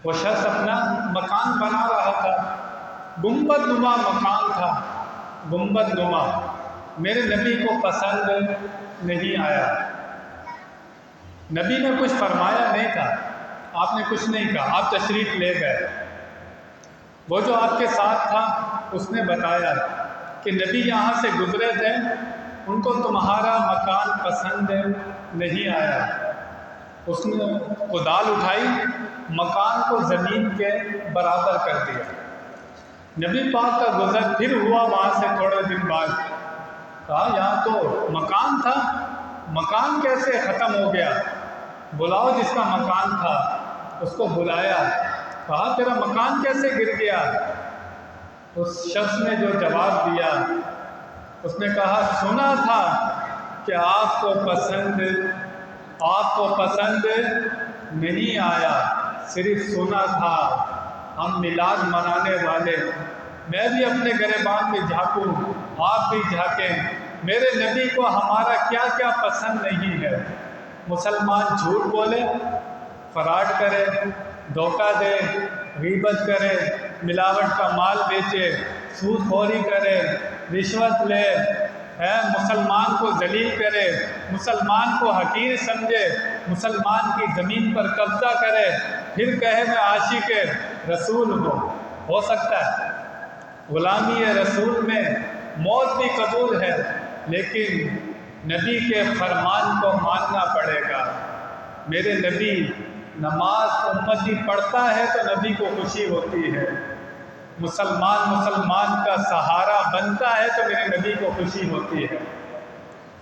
وہ شخص اپنا مکان بنا رہا تھا، گنبد نما مکان تھا، گنبد نما۔ میرے نبی کو پسند نہیں آیا، نبی نے کچھ فرمایا نہیں تھا، آپ نے کچھ نہیں کہا، آپ تشریف لے گئے۔ وہ جو آپ کے ساتھ تھا اس نے بتایا کہ نبی یہاں سے گزرے تھے، ان کو تمہارا مکان پسند نہیں آیا۔ اس نے کدال اٹھائی، مکان کو زمین کے برابر کر دیا۔ نبی پاک کا گزر پھر ہوا وہاں سے تھوڑے دن بعد، کہا یہاں تو مکان تھا، مکان کیسے ختم ہو گیا؟ بلاؤ جس کا مکان تھا، اس کو بلایا، کہا تیرا مکان کیسے گر گیا؟ اس شخص نے جو جواب دیا، اس نے کہا سنا تھا کہ آپ کو پسند نہیں آیا، صرف سنا تھا، ہم میلاد منانے والے، میں بھی اپنے گریبان میں جھانکوں، آپ بھی جھانکیں، میرے نبی کو ہمارا کیا کیا پسند نہیں ہے۔ مسلمان جھوٹ بولے، فراڈ کرے، دھوکہ دے، غیبت کرے، ملاوٹ کا مال بیچے، سود خوری کرے، رشوت لے، مسلمان کو ذلیل کرے، مسلمان کو حقیر سمجھے، مسلمان کی زمین پر قبضہ کرے، پھر کہے میں عاشق رسول ہوں۔ ہو سکتا ہے غلامی رسول میں موت بھی قبول ہے، لیکن نبی کے فرمان کو ماننا پڑے گا۔ میرے نبی نماز امتی پڑھتا ہے تو نبی کو خوشی ہوتی ہے، مسلمان کا سہارا بنتا ہے تو میرے نبی کو خوشی ہوتی ہے۔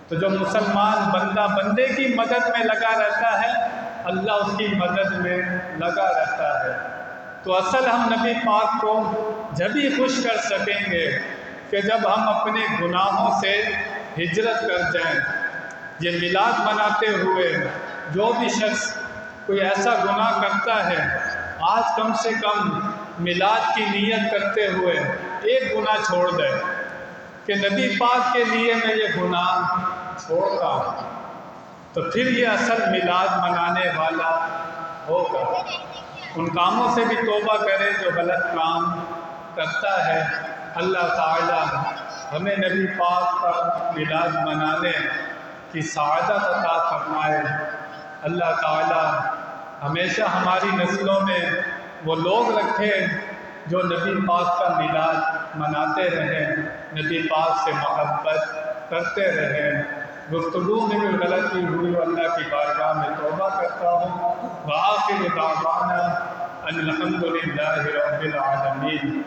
تو جو مسلمان بندہ بندے کی مدد میں لگا رہتا ہے، اللہ اس کی مدد میں لگا رہتا ہے۔ تو اصل ہم نبی پاک کو جب ہی خوش کر سکیں گے کہ جب ہم اپنے گناہوں سے ہجرت کر جائیں۔ یہ میلاد مناتے ہوئے جو بھی شخص کوئی ایسا گناہ کرتا ہے، آج کم سے کم میلاد کی نیت کرتے ہوئے ایک گناہ چھوڑ دے کہ نبی پاک کے لیے میں یہ گناہ چھوڑتا ہوں، تو پھر یہ اصل میلاد منانے والا ہوگا۔ ان کاموں سے بھی توبہ کرے جو غلط کام کرتا ہے۔ اللہ تعالی ہمیں نبی پاک کا میلاد منانے کی سعادت عطا فرمائے۔ اللہ تعالی ہمیشہ ہماری نسلوں میں وہ لوگ رکھے جو نبی پاک کا میلاد مناتے رہیں، نبی پاک سے محبت کرتے رہیں۔ گفتگو میں بھی غلطی ہوئی، اللہ کی بارگاہ میں توبہ کرتا ہوں۔ وآخر دعوانا ان الحمد للہ رب العالمین۔